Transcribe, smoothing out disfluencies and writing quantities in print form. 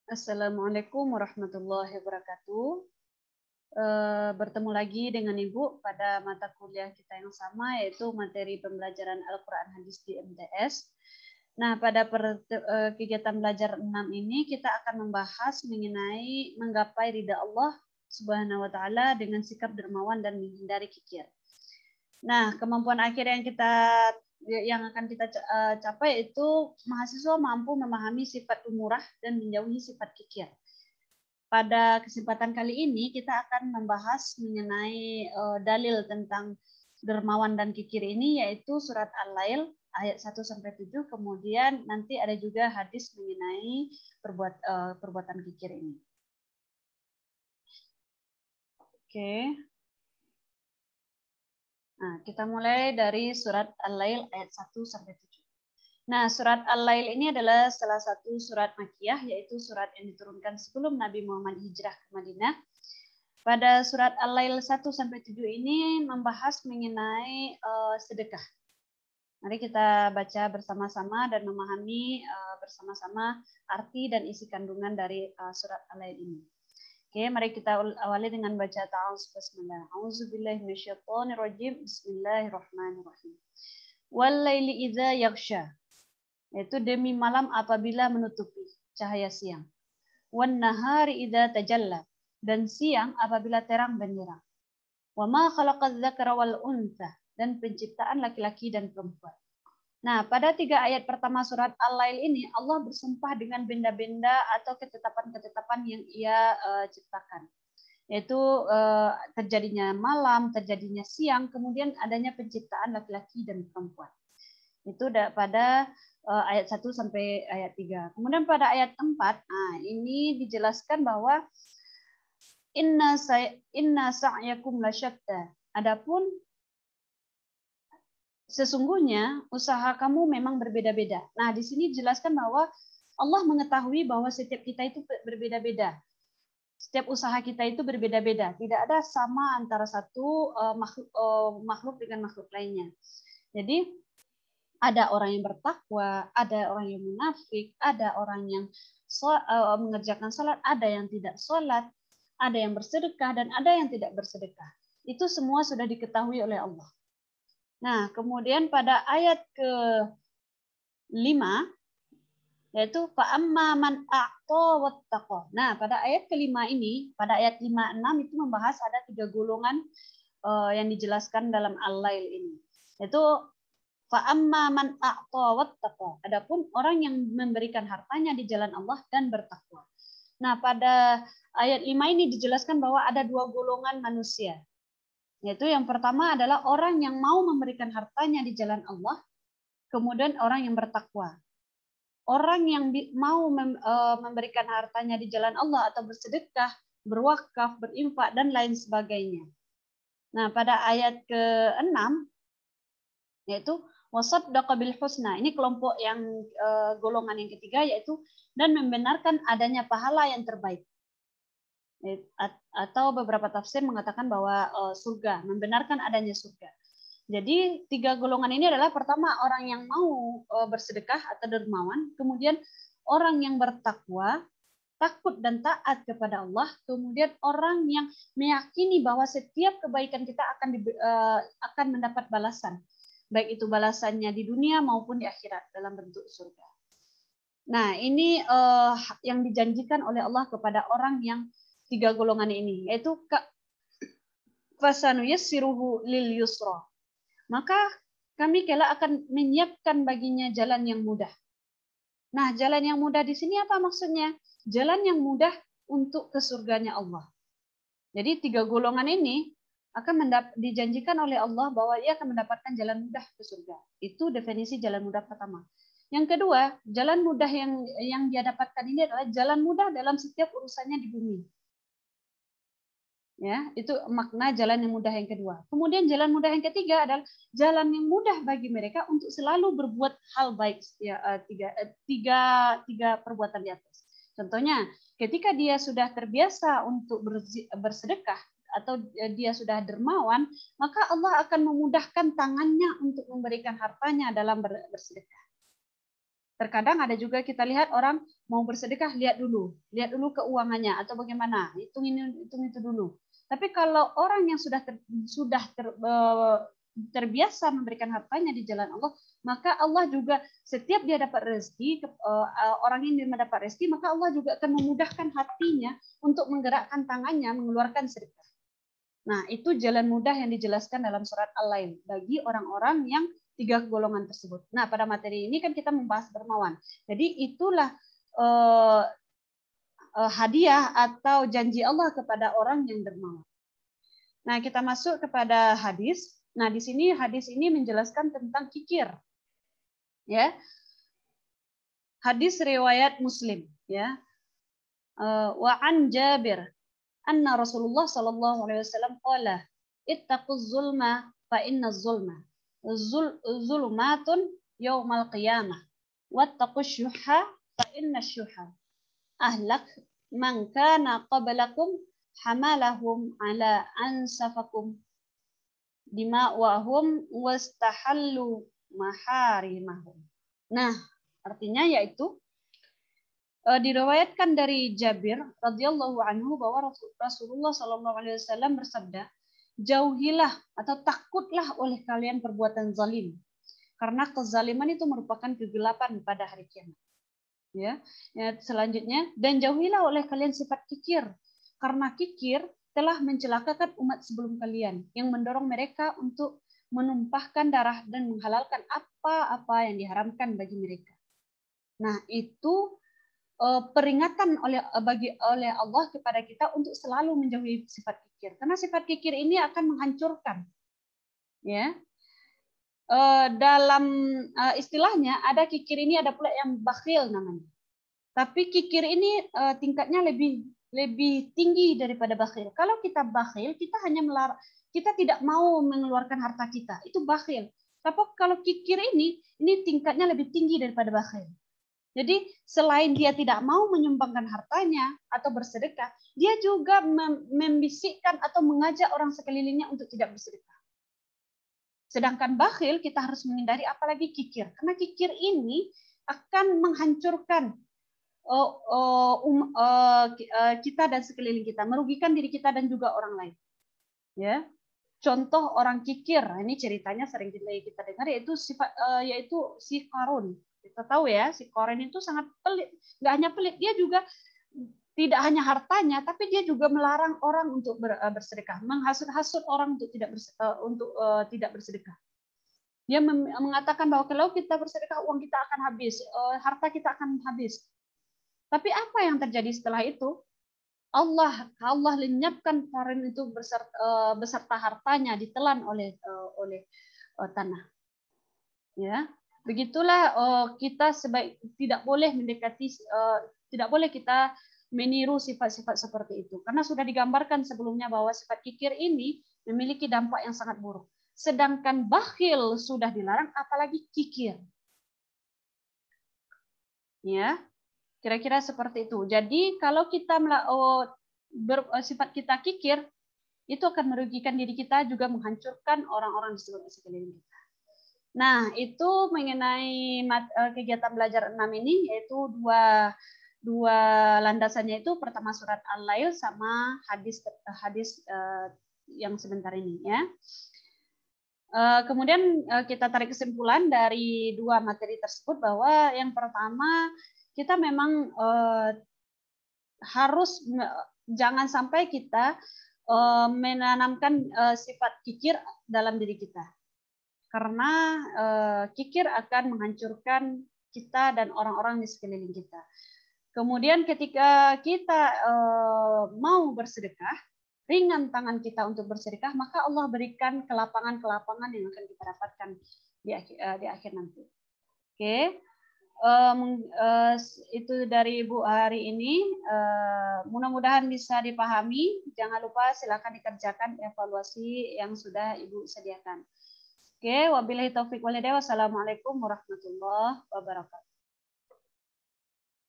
Assalamualaikum warahmatullahi wabarakatuh. Bertemu lagi dengan Ibu pada mata kuliah kita yang sama, yaitu materi pembelajaran Al-Quran Hadis di MTS. Nah, pada kegiatan belajar 6 ini kita akan membahas mengenai menggapai ridha Allah Subhanahu wa Ta'ala dengan sikap dermawan dan menghindari kikir. Nah, kemampuan akhir yang akan kita capai itu mahasiswa mampu memahami sifat umurah dan menjauhi sifat kikir. Pada kesempatan kali ini kita akan membahas mengenai dalil tentang dermawan dan kikir ini, yaitu surat Al-Lail ayat 1-7, kemudian nanti ada juga hadis mengenai perbuatan kikir ini. Oke. Nah, kita mulai dari surat Al-Lail ayat 1-7. Nah, surat Al-Lail ini adalah salah satu surat Makkiyah, yaitu surat yang diturunkan sebelum Nabi Muhammad hijrah ke Madinah. Pada surat Al-Lail 1-7 ini membahas mengenai sedekah. Mari kita baca bersama-sama dan memahami bersama-sama arti dan isi kandungan dari surat Al-Lail ini. Oke, mari kita awali dengan baca ta'awuz bismillah. A'udzubillahi minasyaitonirrajim. Bismillahirrahmanirrahim. Wal-laili idza yaghsha. Yaitu demi malam apabila menutupi cahaya siang. Wan nahari idza tajalla. Dan siang apabila terang benderang. Wa ma khalaqadz dzakara wal untha. Dan penciptaan laki-laki dan perempuan. Nah, pada 3 ayat pertama surat Al-Lail ini Allah bersumpah dengan benda-benda atau ketetapan-ketetapan yang Ia ciptakan. Yaitu terjadinya malam, terjadinya siang, kemudian adanya penciptaan laki-laki dan perempuan. Itu pada ayat 1 sampai ayat 3. Kemudian pada ayat 4, nah ini dijelaskan bahwa inna sa'yakum lasyatta. Adapun sesungguhnya usaha kamu memang berbeda-beda. Nah, di sini dijelaskan bahwa Allah mengetahui bahwa setiap kita itu berbeda-beda. Setiap usaha kita itu berbeda-beda. Tidak ada sama antara satu makhluk dengan makhluk lainnya. Jadi, ada orang yang bertakwa, ada orang yang munafik, ada orang yang mengerjakan salat, ada yang tidak salat, ada yang bersedekah, dan ada yang tidak bersedekah. Itu semua sudah diketahui oleh Allah. Nah, kemudian pada ayat ke-5, yaitu fa'amma man a'ta wattaqa. Nah, pada ayat ke-5 ini, pada ayat 5-6 itu membahas ada 3 golongan yang dijelaskan dalam Al-Lail ini. Yaitu fa'amma man a'ta wattaqa. Adapun orang yang memberikan hartanya di jalan Allah dan bertakwa. Nah, pada ayat 5 ini dijelaskan bahwa ada 2 golongan manusia. Yaitu yang pertama adalah orang yang mau memberikan hartanya di jalan Allah, kemudian orang yang bertakwa. Orang yang mau memberikan hartanya di jalan Allah atau bersedekah, berwakaf, berinfak, dan lain sebagainya. Nah, pada ayat ke-6, yaitu wasaddaqa bil husna. Ini kelompok yang golongan yang ketiga, yaitu dan membenarkan adanya pahala yang terbaik. Atau beberapa tafsir mengatakan bahwa surga, membenarkan adanya surga. Jadi 3 golongan ini adalah pertama orang yang mau bersedekah atau dermawan, kemudian orang yang bertakwa, takut dan taat kepada Allah, kemudian orang yang meyakini bahwa setiap kebaikan kita akan mendapat balasan, baik itu balasannya di dunia maupun di akhirat dalam bentuk surga. Nah, ini yang dijanjikan oleh Allah kepada orang yang 3 golongan ini, yaitu fasanuyassiruhu lil yusra. Maka kami kelak akan menyiapkan baginya jalan yang mudah. Nah, jalan yang mudah di sini apa maksudnya? Jalan yang mudah untuk ke surganya Allah. Jadi 3 golongan ini akan dijanjikan oleh Allah bahwa ia akan mendapatkan jalan mudah ke surga. Itu definisi jalan mudah pertama. Yang kedua, jalan mudah yang dia dapatkan ini adalah jalan mudah dalam setiap urusannya di bumi. Ya, itu makna jalan yang mudah yang kedua. Kemudian jalan mudah yang ketiga adalah jalan yang mudah bagi mereka untuk selalu berbuat hal baik. Ya, tiga perbuatan di atas. Contohnya, ketika dia sudah terbiasa untuk bersedekah atau dia sudah dermawan, maka Allah akan memudahkan tangannya untuk memberikan hartanya dalam bersedekah. Terkadang ada juga kita lihat orang mau bersedekah, lihat dulu keuangannya atau bagaimana, hitung itu dulu. Tapi kalau orang yang sudah terbiasa memberikan hartanya di jalan Allah, maka Allah juga setiap dia dapat rezeki, orang ini mendapat rezeki, maka Allah juga akan memudahkan hatinya untuk menggerakkan tangannya mengeluarkan sedekah. Nah, itu jalan mudah yang dijelaskan dalam surat Al-Lail bagi orang-orang yang 3 golongan tersebut. Nah, pada materi ini kan kita membahas dermawan. Jadi itulah hadiah atau janji Allah kepada orang yang dermawan. Nah, kita masuk kepada hadis. Nah, di sini hadis ini menjelaskan tentang kikir. Ya. Hadis riwayat Muslim, ya. Wa an Jabir anna Rasulullah sallallahu alaihi wasallam qala ittaquz zulma fa inna zulma zulumatun yaumal qiyamah wattaqus syuha fa inna syuha ahlak man kana qablakum hamalahum ala ansafakum dima'wahum wastahallu maharimahum. Nah, artinya yaitu diriwayatkan dari Jabir radhiyallahu anhu bahwa Rasulullah sallallahu alaihi wasallam bersabda, jauhilah atau takutlah oleh kalian perbuatan zalim, karena kezaliman itu merupakan kegelapan pada hari kiamat. Ya, selanjutnya, dan jauhilah oleh kalian sifat kikir, karena kikir telah mencelakakan umat sebelum kalian yang mendorong mereka untuk menumpahkan darah dan menghalalkan apa-apa yang diharamkan bagi mereka. Nah, itu peringatan oleh Allah kepada kita untuk selalu menjauhi sifat kikir, karena sifat kikir ini akan menghancurkan. Ya, dalam istilahnya ada kikir ini, ada pula yang bakhil namanya. Tapi kikir ini tingkatnya lebih tinggi daripada bakhil. Kalau kita bakhil, kita hanya kita tidak mau mengeluarkan harta kita, itu bakhil. Tapi kalau kikir ini tingkatnya lebih tinggi daripada bakhil. Jadi selain dia tidak mau menyumbangkan hartanya atau bersedekah, dia juga membisikkan atau mengajak orang sekelilingnya untuk tidak bersedekah. Sedangkan bakhil kita harus menghindari, apalagi kikir. Karena kikir ini akan menghancurkan kita dan sekeliling kita, merugikan diri kita dan juga orang lain. Ya, contoh orang kikir, ini ceritanya sering kita dengar, yaitu si Qarun. Kita tahu ya, si Qarun itu sangat pelit. Nggak hanya pelit, dia juga tidak hanya hartanya, tapi dia juga melarang orang untuk bersedekah, menghasut-hasut orang untuk tidak bersedekah. Dia mengatakan bahwa kalau kita bersedekah, uang kita akan habis, harta kita akan habis. Tapi apa yang terjadi setelah itu? Allah lenyapkan Qarun itu beserta hartanya ditelan oleh tanah. Ya, begitulah kita tidak boleh tidak boleh kita meniru sifat-sifat seperti itu, karena sudah digambarkan sebelumnya bahwa sifat kikir ini memiliki dampak yang sangat buruk. Sedangkan bakhil sudah dilarang, apalagi kikir. Ya, kira-kira seperti itu. Jadi kalau kita bersifat kita kikir, itu akan merugikan diri kita, juga menghancurkan orang-orang di sekeliling kita. Nah, itu mengenai kegiatan belajar 6 ini, yaitu dua landasannya, itu pertama surat Al-Lail sama hadis yang sebentar ini, ya. Kemudian kita tarik kesimpulan dari dua materi tersebut bahwa yang pertama, kita memang harus jangan sampai kita menanamkan sifat kikir dalam diri kita. Karena kikir akan menghancurkan kita dan orang-orang di sekeliling kita. Kemudian ketika kita mau bersedekah, ringan tangan kita untuk bersedekah, maka Allah berikan kelapangan-kelapangan yang akan kita dapatkan di akhir nanti. Oke, itu dari Ibu hari ini. Mudah-mudahan bisa dipahami. Jangan lupa silakan dikerjakan evaluasi yang sudah Ibu sediakan. Oke, wabillahi taufiq wal hidayah. Wassalamualaikum warahmatullahi wabarakatuh.